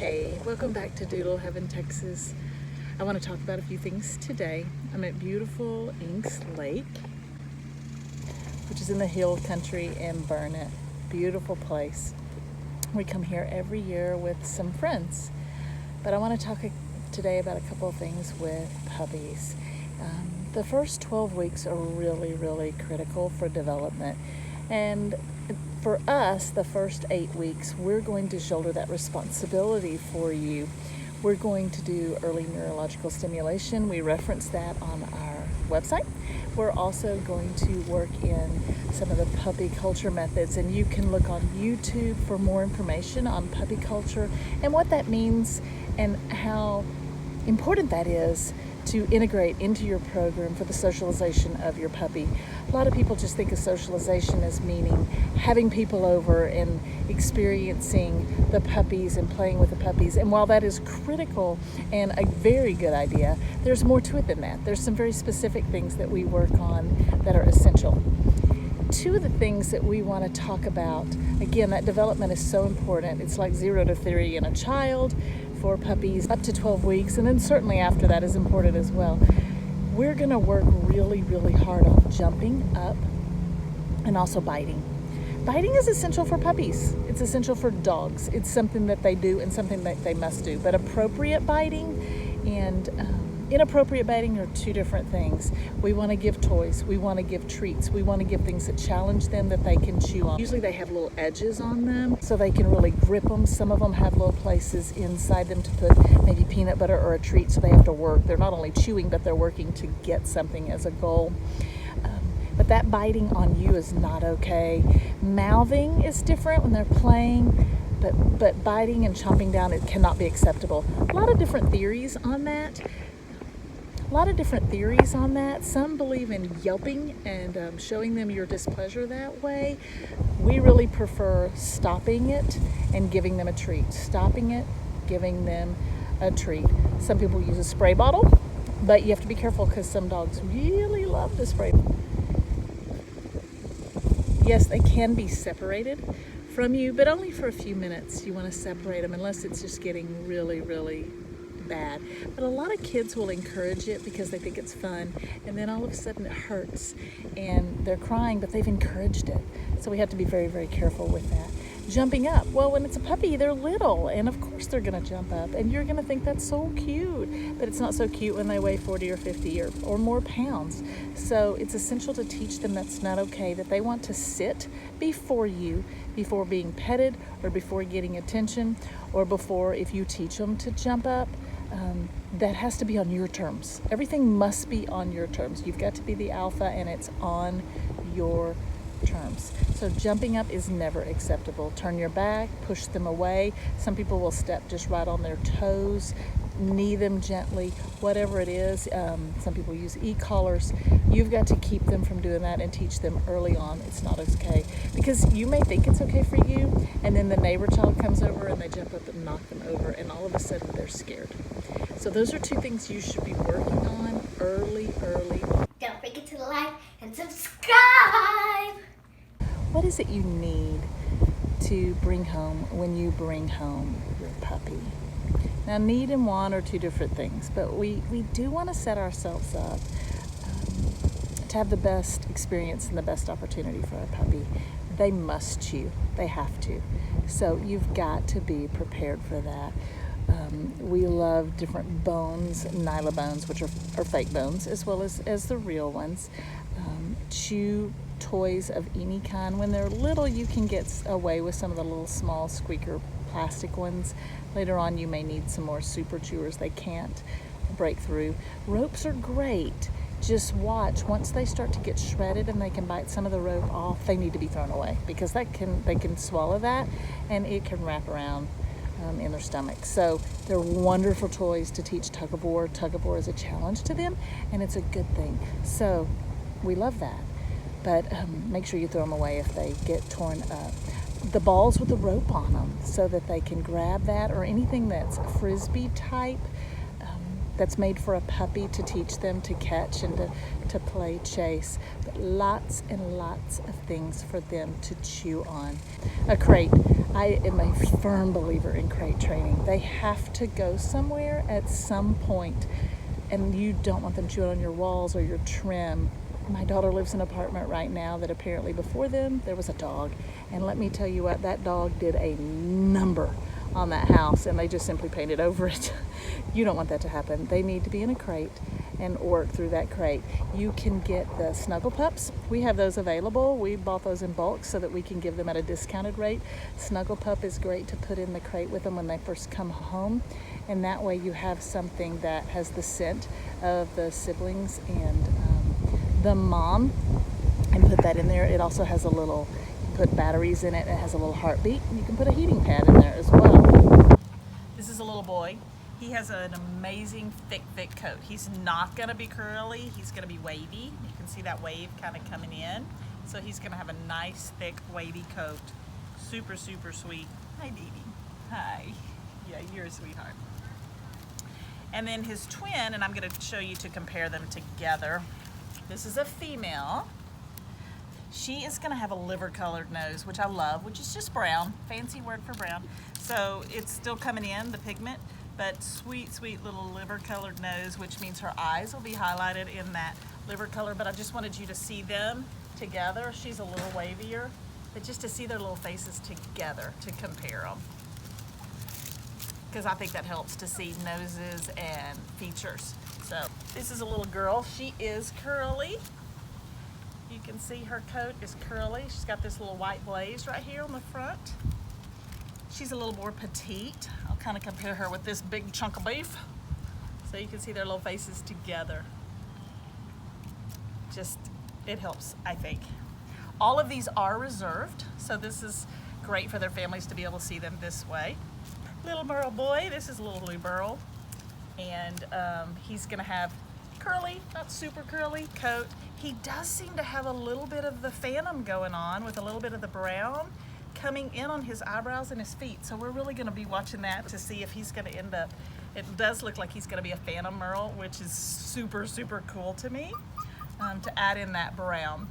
Hey, welcome back to Doodle Heaven, Texas. I want to talk about a few things today. I'm at beautiful Inks Lake, which is in the hill country in Burnett. Beautiful place. We come here every year with some friends, but I want to talk today about a couple of things with puppies. The first 12 weeks are really critical for development, and for us, the first 8 weeks, we're going to shoulder that responsibility for you. We're going to do early neurological stimulation. We reference that on our website. We're also going to work in some of the puppy culture methods, and you can look on YouTube for more information on puppy culture and what that means and how important that is to integrate into your program for the socialization of your puppy. A lot of people just think of socialization as meaning having people over and experiencing the puppies and playing with the puppies. And while that is critical and a very good idea, there's more to it than that. There's some very specific things that we work on that are essential. Two of the things that we want to talk about, again, that development is so important. It's like 0 to 3 in a child, for puppies up to 12 weeks, and then certainly after that is important as well. We're going to work really hard on jumping up and also biting. Biting is essential for puppies. It's essential for dogs. It's something that they do and something that they must do. But appropriate biting and inappropriate biting are two different things. We want to give toys. We want to give treats. We want to give things that challenge them that they can chew on. Usually they have little edges on them so they can really grip them. Some of them have little places inside them to put maybe peanut butter or a treat, so they have to work. They're not only chewing, but they're working to get something as a goal. But that biting on you is not okay. Mouthing is different when they're playing, but biting and chomping down, it cannot be acceptable. A lot of different theories on that. Some believe in yelping and showing them your displeasure that way. We really prefer stopping it and giving them a treat. Stopping it, giving them a treat. Some people use a spray bottle, but you have to be careful because some dogs really love the spray bottle. Yes, they can be separated from you, but only for a few minutes. You want to separate them unless it's just getting really bad. But a lot of kids will encourage it because they think it's fun, and then all of a sudden it hurts and they're crying, but they've encouraged it. So we have to be very careful with that. Jumping up. Well, when it's a puppy, they're little, and of course they're going to jump up, and you're going to think that's so cute, but it's not so cute when they weigh 40 or 50 or more pounds. So it's essential to teach them that's not okay, that they want to sit before you, before being petted or before getting attention, or before, if you teach them to jump up, that has to be on your terms. Everything must be on your terms. You've got to be the alpha, and it's on your terms. So jumping up is never acceptable. Turn your back, push them away. Some people will step just right on their toes, knee them gently, whatever it is. Some people use e-collars. You've got to keep them from doing that and teach them early on it's not okay. Because you may think it's okay for you, and then the neighbor child comes over and they jump up and knock them over, and all of a sudden they're scared. So those are two things you should be working on early. Don't forget to like and subscribe. What is it you need to bring home when you bring home your puppy? Now, need and want are two different things, but we do want to set ourselves up to have the best experience and the best opportunity for our puppy. They must chew. They have to. So you've got to be prepared for that. We love different bones, nyla bones, which are fake bones, as well as the real ones. Chew toys of any kind. When they're little, you can get away with some of the little small squeaker plastic ones. Later on, you may need some more super chewers. They can't break through. Ropes are great. Just watch. Once they start to get shredded and they can bite some of the rope off, they need to be thrown away, because they can swallow that and it can wrap around in their stomach. So they're wonderful toys to teach tug of war. Tug of war is a challenge to them, and it's a good thing. So we love that. But make sure you throw them away if they get torn up. The balls with the rope on them so that they can grab that, or anything that's frisbee type, that's made for a puppy to teach them to catch and to play chase. But lots and lots of things for them to chew on. A crate. I am a firm believer in crate training. They have to go somewhere at some point, and you don't want them chewing on your walls or your trim. My daughter lives in an apartment right now that apparently before them there was a dog, and let me tell you what, that dog did a number on that house, and they just simply painted over it. You don't want that to happen. They need to be in a crate and work through that crate. You can get the Snuggle Pups. We have those available. We bought those in bulk so that we can give them at a discounted rate. Snuggle Pup is great to put in the crate with them when they first come home, and that way you have something that has the scent of the siblings and the mom, and put that in there. It also has a little, you put batteries in it, it has a little heartbeat, and you can put a heating pad in there as well. This is a little boy. He has an amazing thick coat. He's not gonna be curly, he's gonna be wavy. You can see that wave kind of coming in. So he's gonna have a nice thick wavy coat. Super, super sweet. Hi, baby. Hi. Yeah, you're a sweetheart. And then his twin, and I'm gonna show you to compare them together. This is a female. She is gonna have a liver-colored nose, which I love, which is just brown, fancy word for brown. So it's still coming in, the pigment, but sweet, sweet little liver-colored nose, which means her eyes will be highlighted in that liver color. But I just wanted you to see them together. She's a little wavier, but just to see their little faces together to compare them. Because I think that helps to see noses and features. So this is a little girl. She is curly. You can see her coat is curly. She's got this little white blaze right here on the front. She's a little more petite. I'll kind of compare her with this big chunk of beef. So you can see their little faces together. Just, it helps, I think. All of these are reserved, so this is great for their families to be able to see them this way. Little Burl boy, this is little Blue Burl. And he's gonna have curly, not super curly coat. He does seem to have a little bit of the phantom going on with a little bit of the brown coming in on his eyebrows and his feet. So we're really gonna be watching that to see if he's gonna end up, it does look like he's gonna be a phantom merle, which is super, super cool to me, to add in that brown.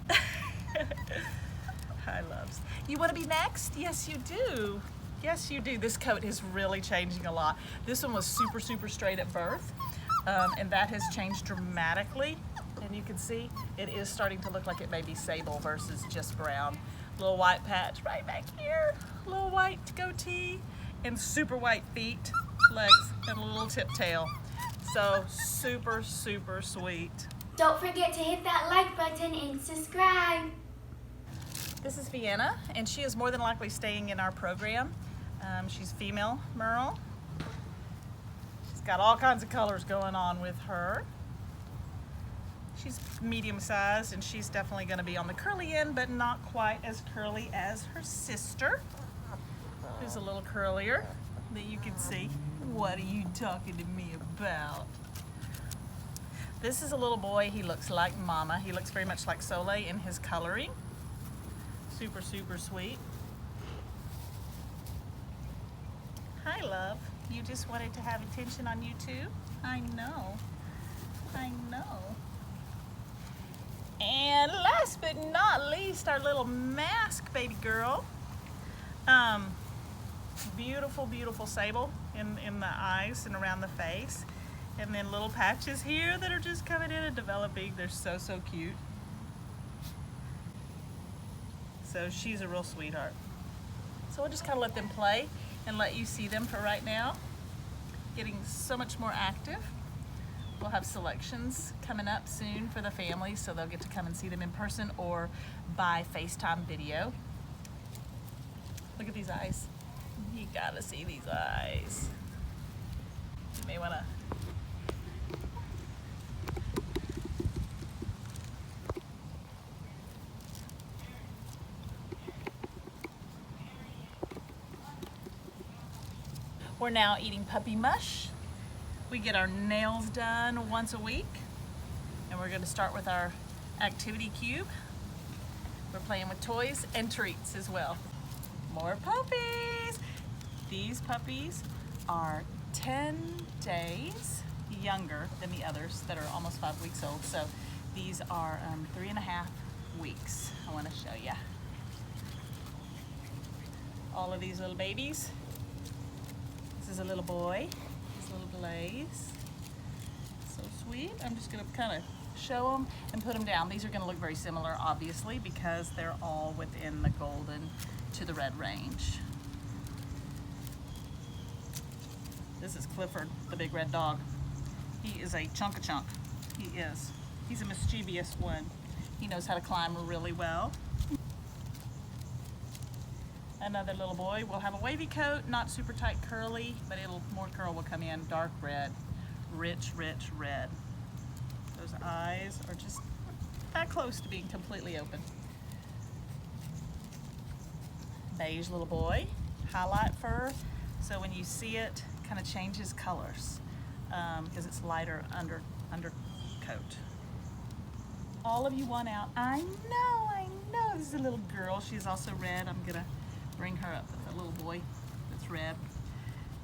Hi, loves. You wanna be next? Yes, you do. Yes, you do. This coat is really changing a lot. This one was super, super straight at birth, and that has changed dramatically. And you can see it is starting to look like it may be sable versus just brown. Little white patch right back here, little white goatee, and super white feet, legs, and a little tip tail. So super, super sweet. Don't forget to hit that like button and subscribe. This is Vienna, and she is more than likely staying in our program. She's female merle. She's got all kinds of colors going on with her. She's medium sized, and she's definitely going to be on the curly end, but not quite as curly as her sister, who's a little curlier that you can see. What are you talking to me about? This is a little boy. He looks like Mama. He looks very much like Soleil in his coloring. Super, super sweet. Hi, love. You just wanted to have attention on you too? I know. I know. And last but not least, our little mask baby girl. Beautiful, beautiful sable in the eyes and around the face. And then little patches here that are just coming in and developing. They're so, so cute. So she's a real sweetheart. So we'll just kind of let them play and let you see them for right now. Getting so much more active. We'll have selections coming up soon for the family, so they'll get to come and see them in person or by FaceTime video. Look at these eyes. You gotta see these eyes. You may wanna. We're now eating puppy mush. We get our nails done once a week, and we're going to start with our activity cube. We're playing with toys and treats as well. More puppies. These puppies are 10 days younger than the others that are almost 5 weeks old. So these are 3.5 weeks. I want to show you all of these little babies. This is a little boy. His little Blaze. So sweet. I'm just going to kind of show them and put them down. These are going to look very similar, obviously, because they're all within the golden to the red range. This is Clifford, the big red dog. He is a chunk. He is. He's a mischievous one. He knows how to climb really well. Another little boy will have a wavy coat, not super tight curly, but more curl will come in, dark red, rich red. Those eyes are just that close to being completely open. Beige little boy, highlight fur, so when you see it, kind of changes colors because it's lighter undercoat. All of you want out. I know. This is a little girl. She's also red. I'm gonna bring her up with a little boy that's red,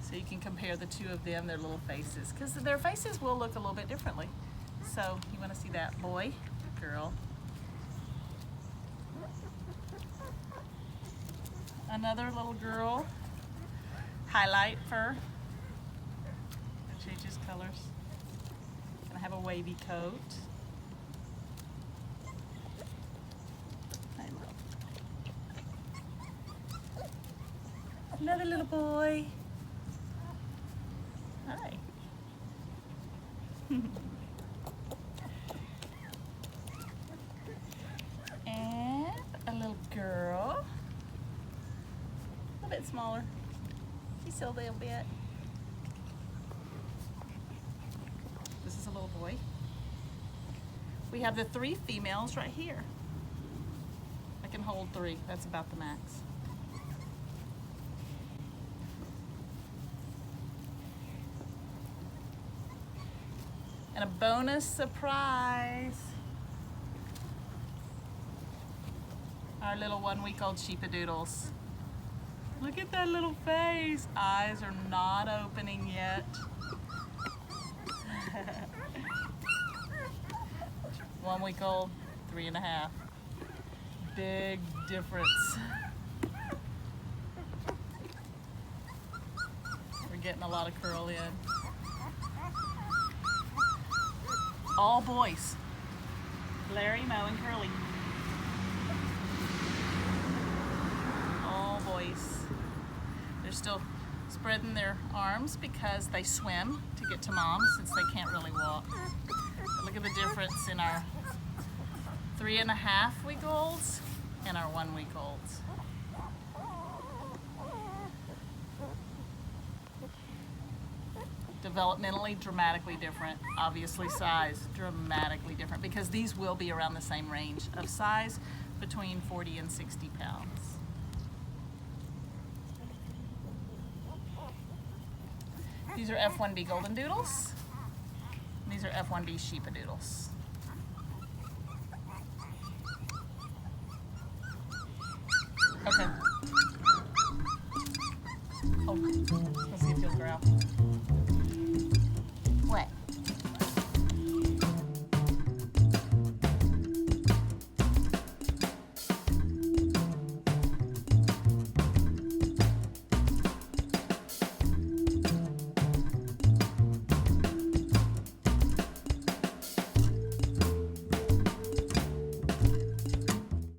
so you can compare the two of them, their little faces, because their faces will look a little bit differently. So you want to see that boy, girl. Another little girl, highlight fur. It changes colors. Gonna have a wavy coat. Another little boy. Hi. And a little girl. A little bit smaller. She's still a little bit. This is a little boy. We have the 3 females right here. I can hold 3. That's about the max. And a bonus surprise. Our little 1-week-old Sheepadoodles. Look at that little face. Eyes are not opening yet. 1 week old, 3.5. Big difference. We're getting a lot of curl in. All boys. Larry, Mo, and Curly. All boys. They're still spreading their arms because they swim to get to mom since they can't really walk. But look at the difference in our 3.5-week-olds and our 1-week-olds. Developmentally dramatically different. Obviously size dramatically different because these will be around the same range of size, between 40 and 60 pounds. These are F1B Golden Doodles. These are F1B Sheepadoodles. Okay. Oh, let's see if he'll growl.